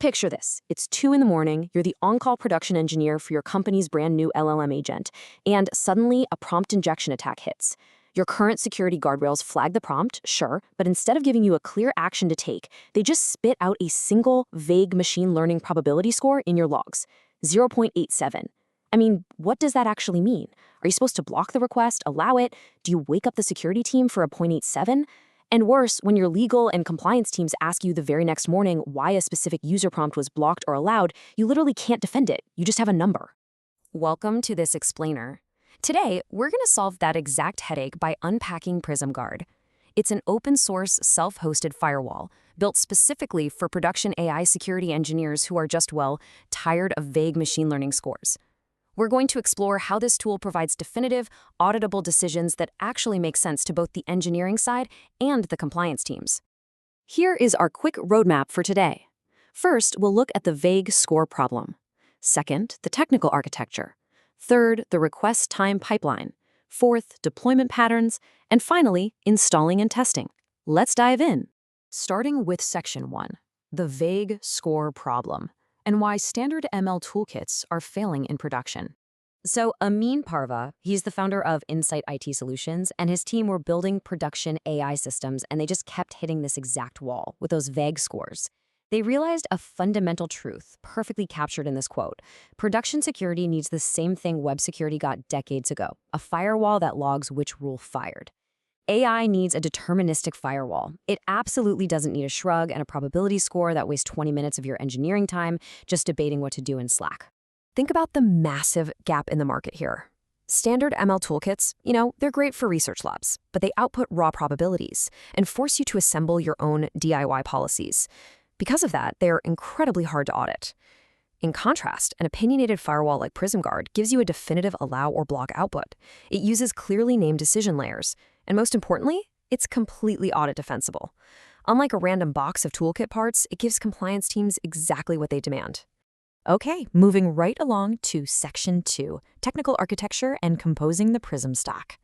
Picture this. It's 2 in the morning, you're the on-call production engineer for your company's brand new LLM agent, and suddenly a prompt injection attack hits. Your current security guardrails flag the prompt, sure, but instead of giving you a clear action to take, they just spit out a single, vague machine learning probability score in your logs, 0.87. I mean, what does that actually mean? Are you supposed to block the request, allow it? Do you wake up the security team for a 0.87? And worse, when your legal and compliance teams ask you the very next morning why a specific user prompt was blocked or allowed, you literally can't defend it. You just have a number. Welcome to this explainer. Today, we're going to solve that exact headache by unpacking PrismGuard. It's an open-source, self-hosted firewall built specifically for production AI security engineers who are just, well, tired of vague machine learning scores. We're going to explore how this tool provides definitive, auditable decisions that actually make sense to both the engineering side and the compliance teams. Here is our quick roadmap for today. First, we'll look at the vague score problem. Second, the technical architecture. Third, the request time pipeline. Fourth, deployment patterns. And finally, installing and testing. Let's dive in. Starting with Section 1, the vague score problem, and why standard ML toolkits are failing in production. So Amin Parva, he's the founder of Insight IT Solutions, and his team were building production AI systems, and they just kept hitting this exact wall with those vague scores. They realized a fundamental truth, perfectly captured in this quote. Production security needs the same thing web security got decades ago, a firewall that logs which rule fired. AI needs a deterministic firewall. It absolutely doesn't need a shrug and a probability score that wastes 20 minutes of your engineering time just debating what to do in Slack. Think about the massive gap in the market here. Standard ML toolkits, they're great for research labs, but they output raw probabilities and force you to assemble your own DIY policies. Because of that, they're incredibly hard to audit. In contrast, an opinionated firewall like PrismGuard gives you a definitive allow or block output. It uses clearly named decision layers, and most importantly, it's completely audit defensible. Unlike a random box of toolkit parts, it gives compliance teams exactly what they demand. Okay, moving right along to Section 2, technical architecture and composing the Prism stack.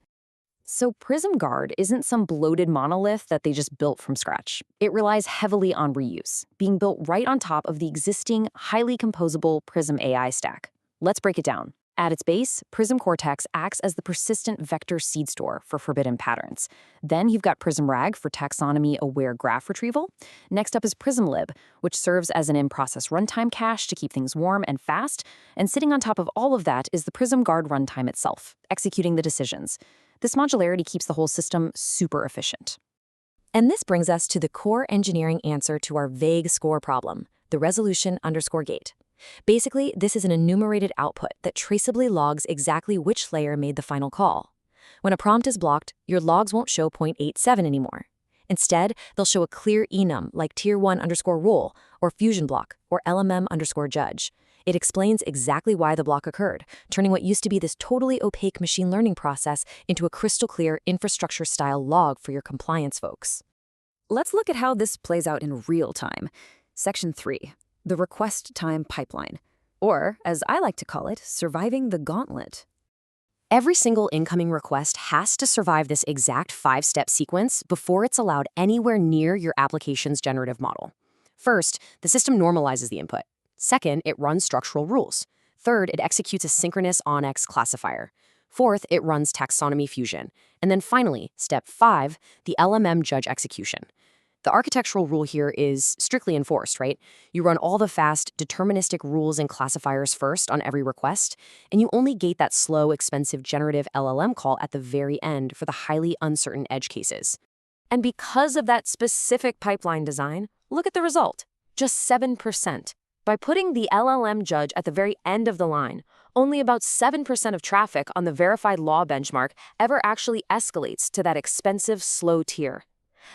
So PrismGuard isn't some bloated monolith that they just built from scratch. It relies heavily on reuse, being built right on top of the existing, highly composable Prism AI stack. Let's break it down. At its base, Prism Cortex acts as the persistent vector seed store for forbidden patterns. Then you've got Prism RAG for taxonomy-aware graph retrieval. Next up is PrismLib, which serves as an in-process runtime cache to keep things warm and fast. And sitting on top of all of that is the PrismGuard runtime itself, executing the decisions. This modularity keeps the whole system super efficient. And this brings us to the core engineering answer to our vague score problem, the resolution_gate. Basically, this is an enumerated output that traceably logs exactly which layer made the final call. When a prompt is blocked, your logs won't show 0.87 anymore. Instead, they'll show a clear enum like tier1_rule, or fusion block, or LMM_judge. It explains exactly why the block occurred, turning what used to be this totally opaque machine learning process into a crystal clear infrastructure-style log for your compliance folks. Let's look at how this plays out in real time. Section 3, the request time pipeline, or, as I like to call it, surviving the gauntlet. Every single incoming request has to survive this exact 5-step sequence before it's allowed anywhere near your application's generative model. First, the system normalizes the input. Second, it runs structural rules. Third, it executes a synchronous ONNX classifier. Fourth, it runs taxonomy fusion. And then finally, step 5, the LMM judge execution. The architectural rule here is strictly enforced, right? You run all the fast, deterministic rules and classifiers first on every request, and you only gate that slow, expensive generative LLM call at the very end for the highly uncertain edge cases. And because of that specific pipeline design, look at the result, just 7%. By putting the LLM judge at the very end of the line, only about 7% of traffic on the verified law benchmark ever actually escalates to that expensive, slow tier.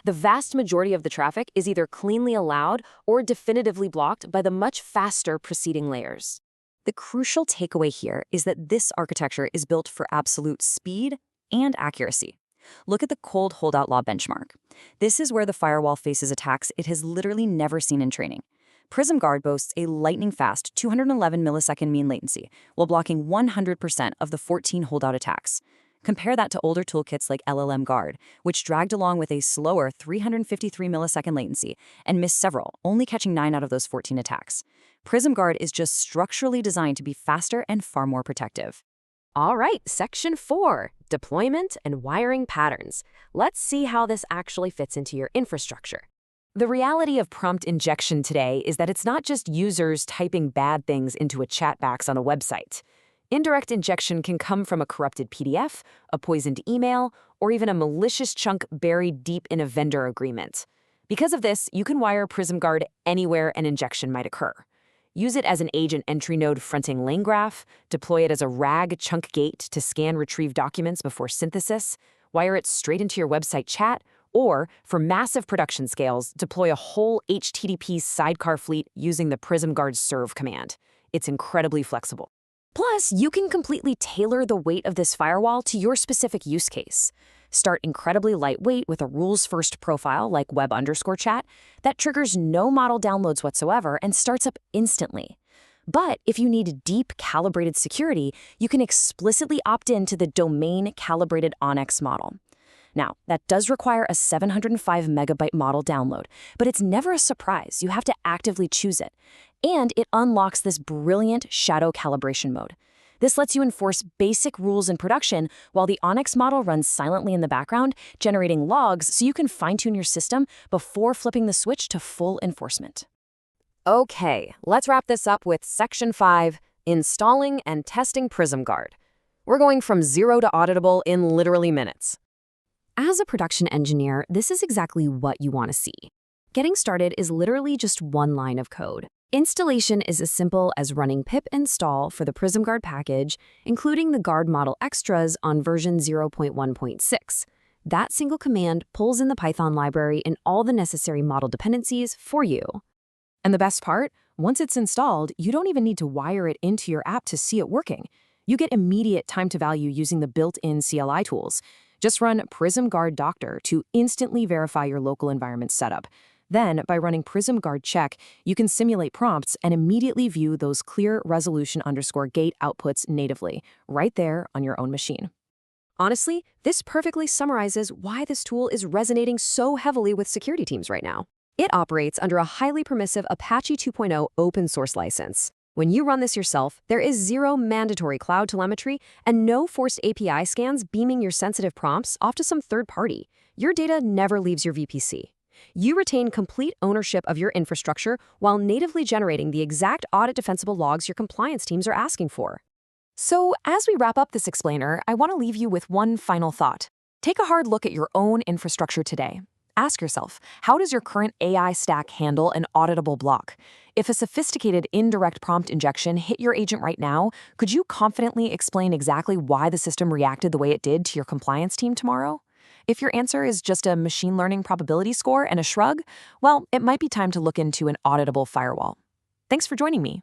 The vast majority of the traffic is either cleanly allowed or definitively blocked by the much faster preceding layers. The crucial takeaway here is that this architecture is built for absolute speed and accuracy. Look at the cold holdout law benchmark. This is where the firewall faces attacks it has literally never seen in training. PrismGuard boasts a lightning-fast 211 millisecond mean latency while blocking 100% of the 14 holdout attacks. Compare that to older toolkits like LLM Guard, which dragged along with a slower 353 millisecond latency and missed several, only catching 9 out of those 14 attacks. PrismGuard is just structurally designed to be faster and far more protective. All right, section 4, deployment and wiring patterns. Let's see how this actually fits into your infrastructure. The reality of prompt injection today is that it's not just users typing bad things into a chat box on a website. Indirect injection can come from a corrupted PDF, a poisoned email, or even a malicious chunk buried deep in a vendor agreement. Because of this, you can wire PrismGuard anywhere an injection might occur. Use it as an agent entry node fronting lane graph, deploy it as a RAG chunk gate to scan retrieve documents before synthesis, wire it straight into your website chat, or, for massive production scales, deploy a whole HTTP sidecar fleet using the PrismGuard serve command. It's incredibly flexible. Plus, you can completely tailor the weight of this firewall to your specific use case. Start incredibly lightweight with a rules-first profile like web_chat that triggers no model downloads whatsoever and starts up instantly. But if you need deep calibrated security, you can explicitly opt in to the domain-calibrated ONNX model. Now, that does require a 705 megabyte model download, but it's never a surprise. You have to actively choose it. And it unlocks this brilliant shadow calibration mode. This lets you enforce basic rules in production while the ONNX model runs silently in the background, generating logs so you can fine-tune your system before flipping the switch to full enforcement. Okay, let's wrap this up with section 5, installing and testing PrismGuard. We're going from zero to auditable in literally minutes. As a production engineer, this is exactly what you want to see. Getting started is literally just one line of code. Installation is as simple as running pip install for the PrismGuard package, including the Guard model extras on version 0.1.6. That single command pulls in the Python library and all the necessary model dependencies for you. And the best part, once it's installed, you don't even need to wire it into your app to see it working. You get immediate time to value using the built-in CLI tools. Just run PrismGuard Doctor to instantly verify your local environment setup. Then, by running PrismGuard check, you can simulate prompts and immediately view those clear resolution_gate outputs natively, right there on your own machine. Honestly, this perfectly summarizes why this tool is resonating so heavily with security teams right now. It operates under a highly permissive Apache 2.0 open source license. When you run this yourself, there is zero mandatory cloud telemetry and no forced API scans beaming your sensitive prompts off to some third party. Your data never leaves your VPC. You retain complete ownership of your infrastructure while natively generating the exact audit-defensible logs your compliance teams are asking for. So, as we wrap up this explainer, I want to leave you with one final thought. Take a hard look at your own infrastructure today. Ask yourself, how does your current AI stack handle an auditable block? If a sophisticated indirect prompt injection hit your agent right now, could you confidently explain exactly why the system reacted the way it did to your compliance team tomorrow? If your answer is just a machine learning probability score and a shrug, well, it might be time to look into an auditable firewall. Thanks for joining me.